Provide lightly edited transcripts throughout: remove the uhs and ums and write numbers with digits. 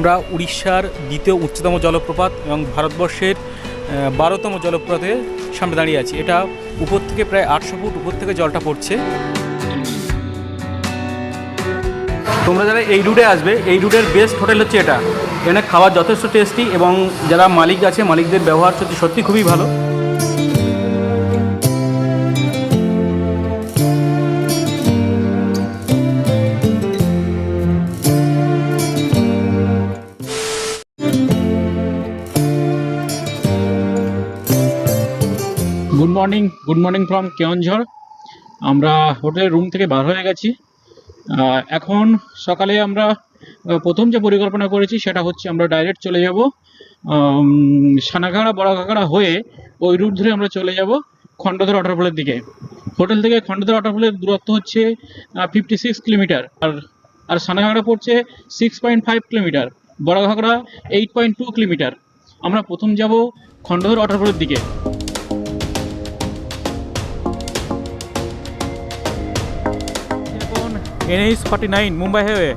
আমরা উড়িষ্যার দ্বিতীয় উচ্চতম জলপ্রপাত এবং ভারতবর্ষের 12তম জলপ্রপাতের সামনে দাঁড়িয়ে আছি। এটা উপর থেকে প্রায় 800 ফুট উপর থেকে জলটা পড়ছে। তোমরা যারা এই রুটে আসবে, এই রুটের বেস্ট হোটেল হচ্ছে এটা। এখানে খাবার যথেষ্ট টেস্টি এবং যারা মালিক আছে মালিকদের ব্যবহার সত্যি খুবই ভালো। Good morning from Keonjhar. আমরা হোটেলের রুম থেকে বার হয়ে গেছি। এখন সকালে আমরা প্রথম যে পরিকল্পনা করেছি সেটা হচ্ছে আমরা ডাইরেক্ট চলে যাব সানাঘাগড়া বড়ঘাগড়া হয়ে ওই রুট ধরে আমরা চলে যাব খণ্ডধর ওয়াটারফলের দিকে। হোটেল থেকে খণ্ডধর ওয়াটারফলের দূরত্ব হচ্ছে 56 কিলোমিটার, আর সানাঘাগড়া পড়ছে 6.5 কিলোমিটার, বড়ঘাগড়া 8.2 কিলোমিটার। আমরা প্রথম যাব খণ্ডধর ওয়াটারফলের দিকে। NH 49 Mumbai highway.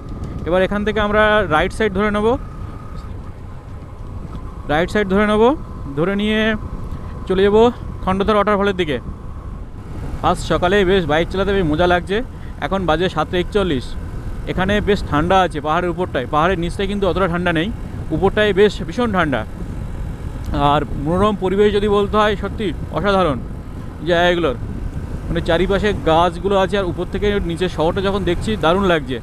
এবার এখান থেকে আমরা রাইট সাইড ধরে নিয়ে চলে যাব খণ্ডধর ওয়াটারফলের দিকে। আজ সকালে বেশ বাইক চালাতে বেশ মজা লাগছে। এখন বাজে 7:41। এখানে বেশ ঠান্ডা আছে পাহাড়ের উপরটায়। পাহাড়ের নিচটায় কিন্তু অতটা ঠান্ডা নেই, উপরটায় বেশ ভীষণ ঠান্ডা। আর মনোরম পরিবেশ যদি বলতে হয়, সত্যি অসাধারণ জায়গাগুলোর। মানে চারিপাশে গাছগুলো আছে আর উপর থেকে নিচের শহরটা যখন দেখছি দারুণ লাগছে।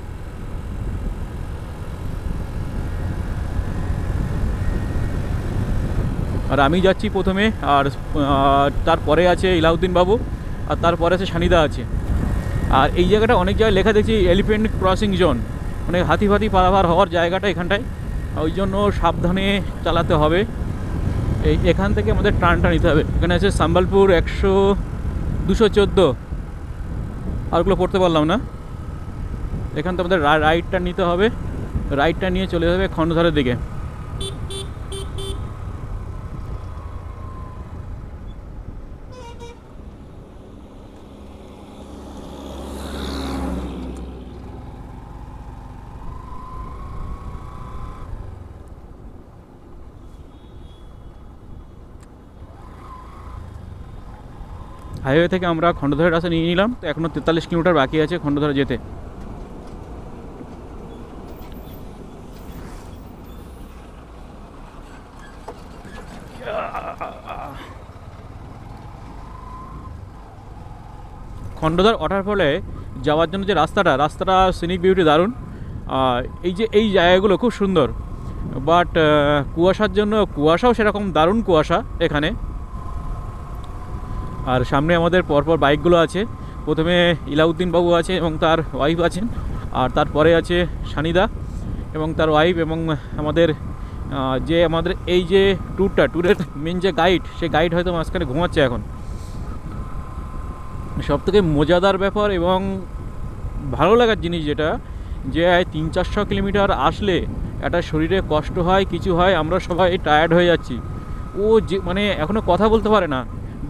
আর আমি যাচ্ছি প্রথমে, আর তারপরে আছে ইলাউদ্দিন বাবু, আর তারপরে আছে সানিদা আছে। আর এই জায়গাটা অনেক জায়গায় লেখা দেখছি এলিফ্যান্ট ক্রসিং জোন, মানে হাতি পারাপার হওয়ার জায়গাটা এখানটায়। ওই জন্য সাবধানে চালাতে হবে। এখান থেকে আমাদের টার্নটা নিতে হবে। এখানে আছে সম্বলপুর 214, আরগুলো পড়তে পারলাম না। এখান থেকে আমাদের রাইটটা নিতে হবে, রাইটটা নিয়ে চলে যাবে খণ্ডধরের দিকে। হাইওয়ে থেকে আমরা খণ্ডধরের রাস্তা নিয়ে নিলাম। তো এখনও 43 কিলোমিটার বাকি আছে খণ্ডধরে যেতে। খণ্ডধর ওয়াটারফলে যাওয়ার জন্য যে রাস্তাটা সিনিক বিউটি দারুণ। এই জায়গাগুলো খুব সুন্দর, বাট কুয়াশার জন্য কুয়াশাও সেরকম দারুণ কুয়াশা এখানে। আর সামনে আমাদের পরপর বাইকগুলো আছে। প্রথমে ইলাউদ্দিন বাবু আছে এবং তার ওয়াইফ আছেন, আর তারপরে আছে সানিদা এবং তার ওয়াইফ, এবং আমাদের এই যে ট্যুরের মেন যে গাইড, সেই গাইড হয়তো মাঝখানে ঘুমাচ্ছে এখন। সবথেকে মজাদার ব্যাপার এবং ভালো লাগার জিনিস যেটা, যে 300-400 কিলোমিটার আসলে একটা শরীরে কষ্ট হয়, কিছু হয়, আমরা সবাই টায়ার্ড হয়ে যাচ্ছি। ও যে মানে এখনও কথা বলতে পারে না,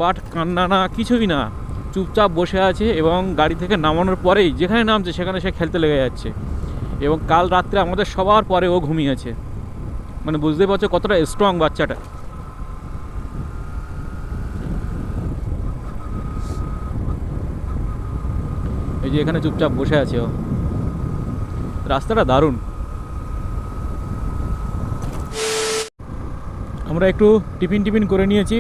বাট কান্না না, কিছুই না, চুপচাপ বসে আছে। এবং গাড়ি থেকে নামানোর পরেই যেখানে নামছে সেখানে সে খেলতে লেগে যাচ্ছে। এবং কাল রাত্রে আমাদের সবার পরে ও ঘুমিয়েছে। মানে বুঝতে পারছো কতটা স্ট্রং বাচ্চাটা। এই যে এখানে চুপচাপ বসে আছে ও। রাস্তাটা দারুণ। আমরা একটু টিফিন করে নিয়েছি।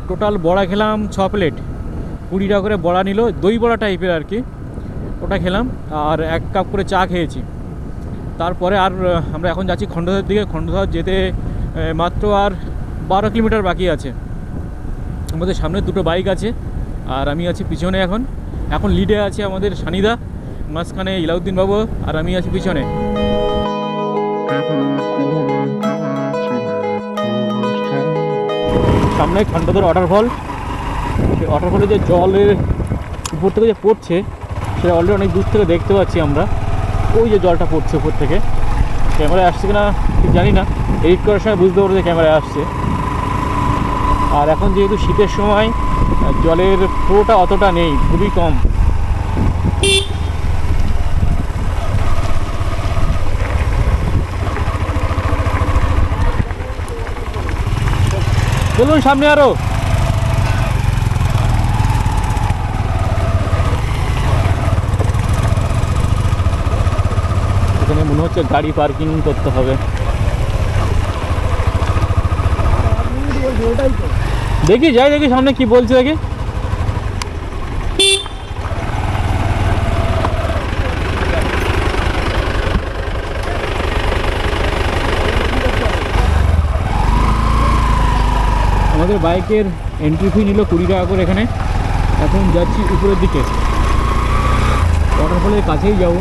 টোটাল বড়া খেলাম 6 প্লেট, 20 টাকা করে বড়া নিল, দই বড়া টাইপের আর কি, ওটা খেলাম। আর 1 কাপ করে চা খেয়েছি। তারপরে আর আমরা এখন যাচ্ছি খণ্ডধরের দিকে। খণ্ডধর যেতে মাত্র আর 12 কিলোমিটার বাকি আছে। আমাদের সামনে 2টো বাইক আছে আর আমি আছি পিছনে। এখন লিডে আছে আমাদের সানিদা, মাঝখানে ইলাউদ্দিন বাবু, আর আমি আছি পিছনে। সামনে খণ্ডধর ওয়াটারফল। সেই ওয়াটারফলে যে জলের উপর থেকে যে পড়ছে সেটা অলরেডি অনেক দূর থেকে দেখতে পাচ্ছি আমরা। ওই যে জলটা পড়ছে উপর থেকে, ক্যামেরায় আসছে কিনা ঠিক জানি না, এডিট করার সময় বুঝতে পারবো যে ক্যামেরায় আসছে। আর এখন যেহেতু শীতের সময়, জলের ফ্লোটা অতটা নেই, খুবই কম। চলুন সামনে আরো। এখানে মনে হচ্ছে গাড়ি পার্কিং করতে হবে। দেখি যাই, দেখি সামনে কি বলছে দেখি। আমাদের বাইকের এন্ট্রি ফি নিল 20 টাকা করে এখানে। এখন যাচ্ছি উপরের দিকে, ওয়াটারফলের কাছেই যাবো।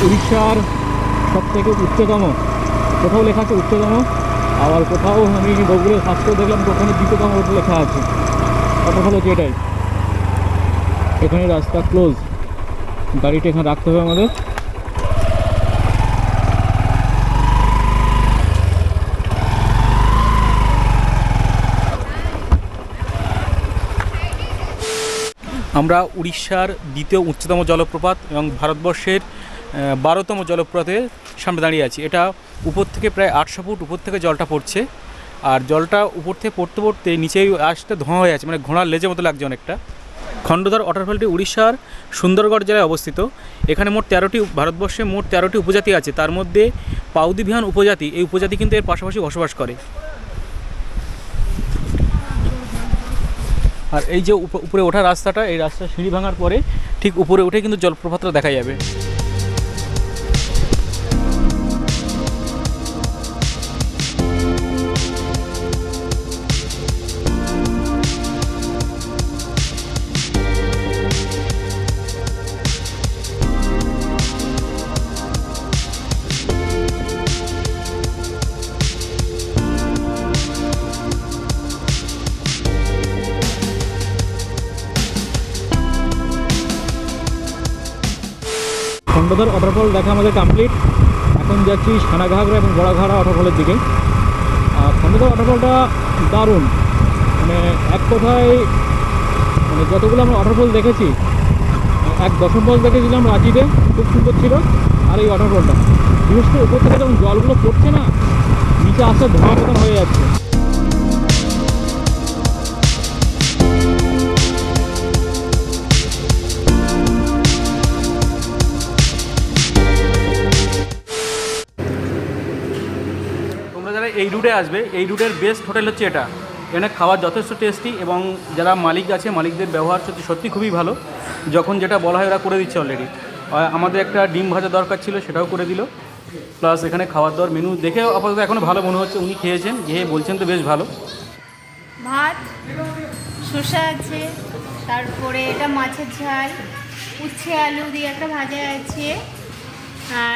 উড়িষ্যার সব থেকে উচ্চতম, কোথাও লেখা আছে উচ্চতম, আবার কোথাও আমি গুগলে সার্চ করে দেখলাম ওখানে দ্বিতীয়তম লেখা আছে। কথা হলো যে এটাই, এখানে রাস্তা ক্লোজ, গাড়িটা এখানে রাখতে হবে আমাদের। আমরা উড়িষ্যার দ্বিতীয় উচ্চতম জলপ্রপাত এবং ভারতবর্ষের 12তম জলপ্রপাতের সামনে দাঁড়িয়ে আছি। এটা উপর থেকে প্রায় 800 ফুট উপর থেকে জলটা পড়ছে, আর জলটা উপর থেকে পড়তে পড়তে নিচেই আসতে ধোঁয়া হয়ে আছে, মানে ঘোড়ার লেজের মতো লাগছে অনেকটা। খণ্ডধর ওয়াটারফলটি উড়িষ্যার সুন্দরগড় জেলায় অবস্থিত। এখানে মোট 13টি, ভারতবর্ষে মোট 13টি উপজাতি আছে, তার মধ্যে পাউদিভিয়ান উপজাতি, এই উপজাতি কিন্তু এর পাশাপাশি বসবাস করে। আর এই যে উপরে ওঠা রাস্তাটা, এই রাস্তা সিঁড়ি ভাঙার পরে ঠিক উপরে উঠে কিন্তু জলপ্রপাতটা দেখা যাবে। খণ্ডধর ওয়াটারফল দেখা আমাদের কমপ্লিট। এখন যাচ্ছি সানাঘাগরা এবং বড়ঘাগরা ওয়াটারফলের দিকে। খণ্ডধর ওয়াটারফলটা দারুণ, মানে এক কথায়, মানে যতগুলো আমরা ওয়াটারফল দেখেছি, এক দশমফল দেখেছিলাম রাঁচিতে, খুব সুন্দর ছিল। আর এই ওয়াটারফলটা বিশেষ করে উপর থেকে যখন জলগুলো পড়ছে না, নিচে আসতে ধোঁয়া মতন হয়ে যাচ্ছে। এই রুটে আসবে, এই রুটের বেস্ট হোটেল হচ্ছে এটা। এখানে খাবার যথেষ্ট টেস্টি এবং যারা মালিক আছে মালিকদের ব্যবহার সত্যি খুবই ভালো। যখন যেটা বলা হয় ওরা করে দিচ্ছে অলরেডি। আমাদের একটা ডিম ভাজা দরকার ছিল, সেটাও করে দিল। প্লাস এখানে খাবার দাওয়ার মেনু দেখে আপাতত এখনও ভালো মনে হচ্ছে। উনি খেয়েছেন, গিয়ে বলছেন তো বেশ ভালো। ভাত, শসা আছে, তারপরে এটা মাছের ঝাল, উচ্ছে আলু দিয়ে একটা ভাজা আছে,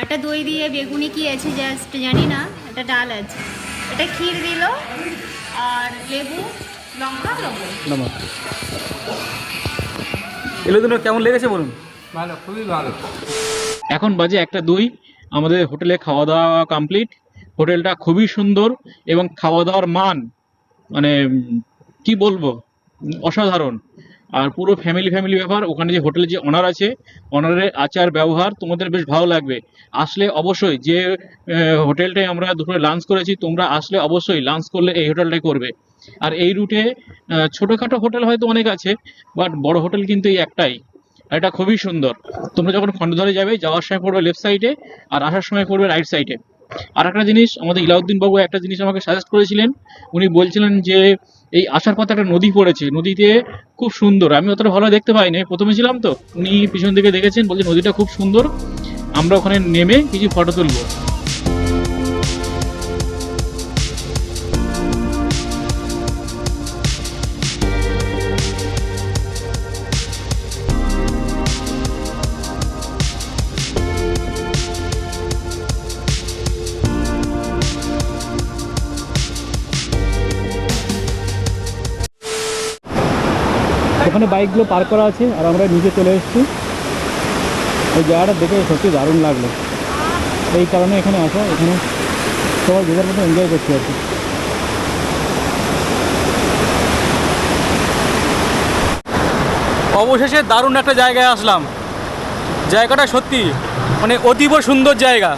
এটা দই দিয়ে বেগুনি কি আছে জাস্ট জানি না, এটা ডাল আছে, এটা ক্ষীর দিল, আর লেবু, লঙ্কা, লবণ। এগুলো কেমন লেগেছে বলুন? ভালো, খুবই ভালো। এখন বাজে 1:02, আমাদের হোটেলে খাওয়া দাওয়া কমপ্লিট। হোটেলটা খুবই সুন্দর এবং খাওয়া দাওয়ার মান মানে কি বলবো, অসাধারণ। আর পুরো ফ্যামিলি ব্যাপার। ওখানে যে হোটেলে যে অনার আছে, অনারের আচার ব্যবহার তোমাদের বেশ ভালো লাগবে। আসলে অবশ্যই, যে হোটেলটায় আমরা দুপুরে লাঞ্চ করেছি, তোমরা আসলে অবশ্যই লাঞ্চ করলে এই হোটেলটাই করবে। আর এই রুটে ছোটোখাটো হোটেল হয়তো অনেক আছে, বাট বড় হোটেল কিন্তু এই একটাই। আর এটা খুবই সুন্দর। তোমরা যখন খণ্ডধরে যাবে, যাওয়ার সময় পড়বে লেফট সাইডে, আর আসার সময় পড়বে রাইট সাইডে। আর একটা জিনিস, আমাদের ইলাউদ্দিন বাবু একটা জিনিস আমাকে সাজেস্ট করেছিলেন। উনি বলছিলেন যে এই আসার পথে একটা নদী পড়েছে, নদীতে খুব সুন্দর। আমি অতটা ভালো দেখতে পাইনি, প্রথমে ছিলাম তো। উনি পিছন দিকে দেখেছেন, বলছে নদীটা খুব সুন্দর, আমরা ওখানে নেমে কিছু ফটো তুলবো। ওখানে বাইকগুলো পার্ক করা আছে আর আমরা নিচে চলে এসেছি। এই জায়গাটা দেখে সত্যি দারুণ লাগলো, এই কারণে এখানে আসা। এখানে সবাই যে যার মতো এনজয় করছে আর কি। অবশেষে দারুণ একটা জায়গায় আসলাম। জায়গাটা সত্যি মানে অতীব সুন্দর জায়গা।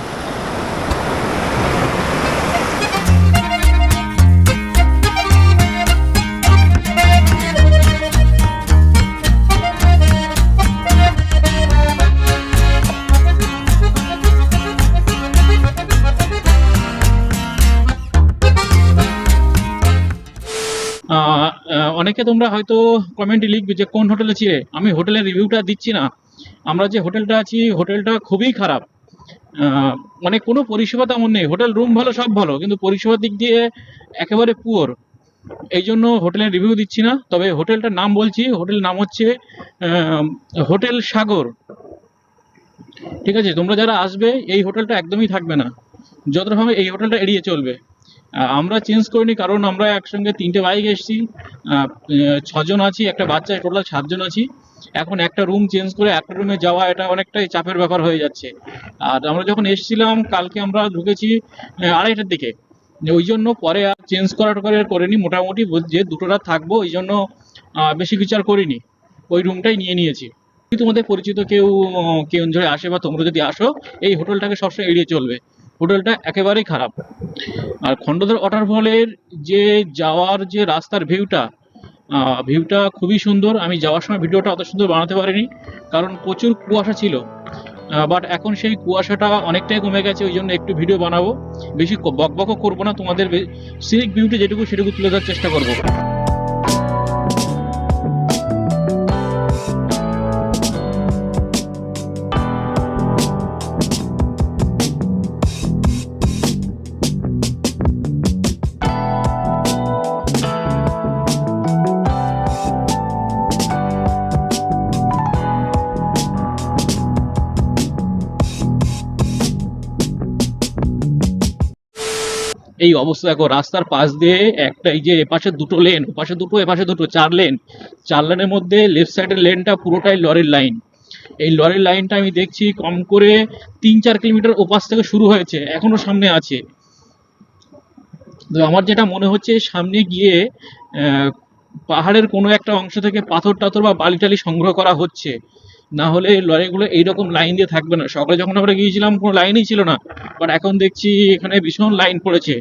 অনেকে তোমরা হয়তো কমেন্টে লিখবে যে কোন হোটেলে ছিলে। আমি হোটেলের রিভিউটা দিচ্ছি না। আমরা যে হোটেলটা আছি হোটেলটা খুবই খারাপ। মানে কোনো পরিষেবা তেমন নেই। হোটেল রুম ভালো, সব ভালো, কিন্তু পরিষেবার দিক দিয়ে একেবারে পুয়ার। এই জন্য হোটেলের রিভিউ দিচ্ছি না। তবে হোটেলটার নাম বলছি, হোটেল নাম হচ্ছে হোটেল সাগর। ঠিক আছে, তোমরা যারা আসবে এই হোটেলটা একদমই থাকবে না, যতভাবে এই হোটেলটা এড়িয়ে চলবে। আমরা চেঞ্জ করিনি কারণ আমরা একসঙ্গে 3টে বাইক এসেছি, 6জন আছি, একটা বাচ্চা, টোটাল 7জন আছি। এখন একটা রুম চেঞ্জ করে একটা রুমে যাওয়া এটা অনেকটাই চাপের ব্যাপার হয়ে যাচ্ছে। আর আমরা যখন এসেছিলাম কালকে আমরা ঢুকেছি 2:30টার দিকে, ওই জন্য পরে আর চেঞ্জ করিনি। মোটামুটি যে 2টো রাত থাকবো ওই জন্য বেশি কিছু আর করিনি, ওই রুমটাই নিয়ে নিয়েছি। যদি তোমাদের পরিচিত কেউ কেউঝরে আসে বা তোমরা যদি আসো, এই হোটেলটাকে সবসময় এড়িয়ে চলবে। হোটেলটা একেবারেই খারাপ। আর খণ্ডধর ওয়াটারফলের যে যাওয়ার যে রাস্তার ভিউটা খুবই সুন্দর। আমি যাওয়ার সময় ভিডিওটা অত সুন্দর বানাতে পারিনি কারণ প্রচুর কুয়াশা ছিল, বাট এখন সেই কুয়াশাটা অনেকটাই কমে গেছে। ওই জন্য একটু ভিডিও বানাবো, বেশি বকবকও করবো না, তোমাদের সিনিক ভিউটি যেটুকু সেটুকু তুলে ধরার চেষ্টা করবো। এই অবস্থা দেখো, রাস্তার পাশ দিয়ে একটা, এই যে এপাশে 2টো লেন, ওপাশে 2টো, এপাশে 2টো, 4 লেন। 4 লেনের মধ্যে লেফট সাইডের লেনটা পুরোটাই লরির লাইন। এই লরির লাইনটা আমি দেখছি কম করে 3-4 কিলোমিটার ওপাশ থেকে শুরু হয়েছে, এখনো সামনে আছে। তো আমার যেটা মনে হচ্ছে সামনে গিয়ে পাহাড়ের কোনো একটা অংশ থেকে পাথর টাথর বা বালি টালি সংগ্রহ করা হচ্ছে, না হলে লরিগুলো এইরকম লাইন দিয়ে থাকবে না। সকালে যখন আমরা গিয়েছিলাম কোনো লাইনই ছিল না, বাট এখন দেখছি এখানে ভীষণ লাইন পড়েছে।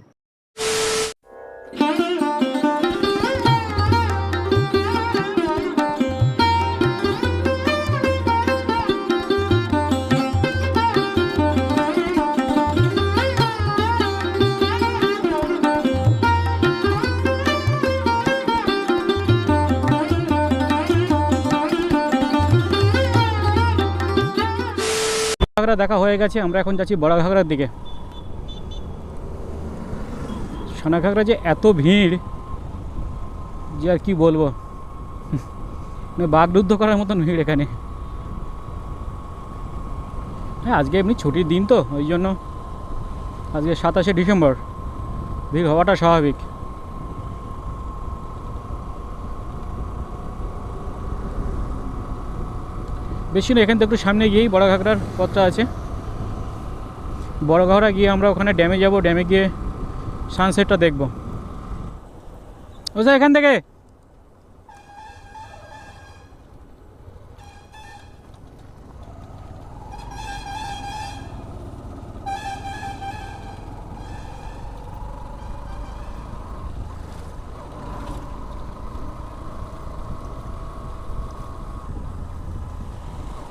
ঘাগরা দেখা হয়ে গেছে, আমরা এখন যাচ্ছি বড় ঘাগরার দিকে। সোনাঘাগরা যে এত ভিড় যে আর কি বলবো, বাগডুদ্ধ করার মতন ভিড় এখানে। হ্যাঁ, আজকে এমনি ছুটির দিন তো, ওই জন্য আজকে 27শে ডিসেম্বর, ভিড় হওয়াটা স্বাভাবিক। বেশি না, এখান থেকে একটু সামনে গিয়েই বড় ঘাগরার পথটা আছে। বড় ঘাগরা গিয়ে আমরা ওখানে ড্যামে যাব, ড্যামে গিয়ে সানসেটটা দেখব। ও স্যার, এখান থেকে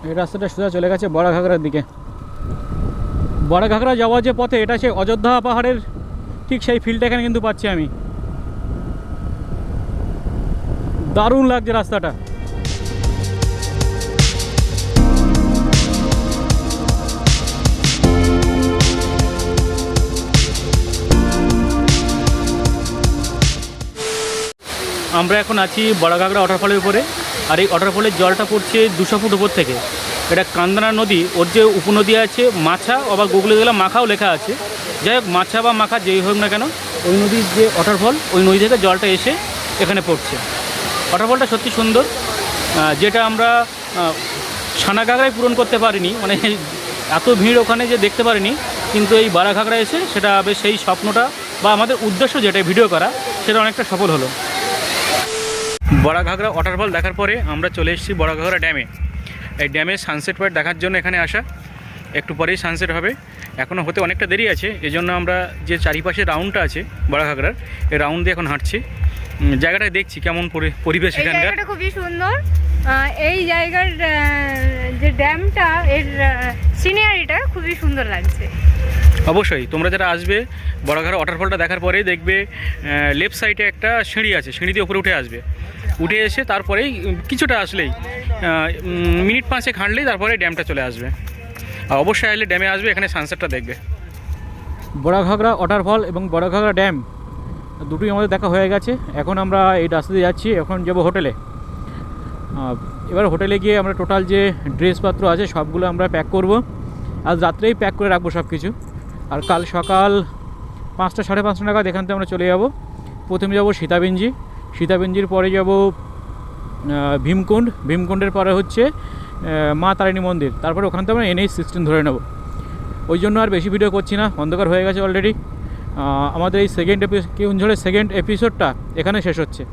এই রাস্তাটা সোজা চলে গেছে বড় ঘাগরার দিকে। বড় ঘাগরা যাওয়ার যে পথে, এটা সেই অযোধ্যা পাহাড়ের ঠিক সেই ফিল্ডটা এখানে কিন্তু পাচ্ছি আমি। দারুণ লাগছে রাস্তাটা। আমরা এখন আছি বড় ঘাগরা ওয়াটারফলের উপরে। আর এই ওয়াটারফলের জলটা পড়ছে 200 ফুট উপর থেকে। এটা কান্দনা নদী, ওর যে উপনদী আছে মাছা, আবার গুগলে গেলে মাখাও লেখা আছে। যাই হোক, মাছা বা মাখা যেই হোক না কেন, ওই নদীর যে ওয়াটারফল, ওই নদী থেকে জলটা এসে এখানে পড়ছে। ওয়াটারফলটা সত্যি সুন্দর। যেটা আমরা সানাঘাগড়ায় পূরণ করতে পারিনি, মানে এত ভিড় ওখানে যে দেখতে পারিনি, কিন্তু এই বারাঘাগড়া এসে সেটা বেশ সেই স্বপ্নটা বা আমাদের উদ্দেশ্য যেটা ভিডিও করা সেটা অনেকটা সফল হলো। বড়াঘাগড়া ওয়াটারফল দেখার পরে আমরা চলে এসেছি বড়াঘাগড়া ড্যামে। এই ড্যামে সানসেট পয়েন্ট দেখার জন্য এখানে আসা। একটু পরেই সানসেট হবে, এখনও হতে অনেকটা দেরি আছে। এজন্য আমরা যে চারিপাশে রাউন্ডটা আছে বড়াঘাগড়ার, এই রাউন্ড দিয়ে এখন হাঁটছি। জায়গাটা দেখছি কেমন পরিবেশ এই এখানকার। জায়গাটা খুবই সুন্দর। এই জায়গার যে ড্যামটা, এর সিনারিটা খুবই সুন্দর লাগছে। অবশ্যই তোমরা যারা আসবে বড়াঘাগড়া ওয়াটারফলটা দেখার পরেই দেখবে লেফট সাইডে একটা সিঁড়ি আছে, সিঁড়ি দিয়ে উপরে উঠে আসবে। উঠে এসে তারপরেই কিছুটা আসলেই মিনিট 5 হাঁটলেই তারপরে ড্যামটা চলে আসবে। আর অবশ্যই আসলে ড্যামে আসবে, এখানে সানসেটটা দেখবে। বড়াঘাগড়া ওয়াটারফল এবং বড়াঘাগড়া ড্যাম দুটোই আমাদের দেখা হয়ে গেছে। এখন আমরা এই রাস্তা দিয়ে যাচ্ছি, এখন যাব হোটেলে। এবার হোটেলে গিয়ে আমরা টোটাল যে ড্রেসপত্র আছে সবগুলো আমরা প্যাক করব। আজ রাত্রেই প্যাক করে রাখবো সব কিছু। আর কাল সকাল 5টা সাড়ে 5টা নাগাদ এখান থেকে আমরা চলে যাব। প্রথমে যাব সীতাবেঞ্জি, সীতাবেঞ্জির পরে যাব ভীমকুণ্ড, ভীমকুণ্ডের পরে হচ্ছে মা তারিণী মন্দির। তারপরে ওখান থেকে আমরা NH-16 ধরে নেব। ওই জন্য আর বেশি ভিডিও করছি না, অন্ধকার হয়ে গেছে অলরেডি। আমাদের এই কেউনঝড়ের সেকেন্ড এপিসোডটা এখানে শেষ হচ্ছে।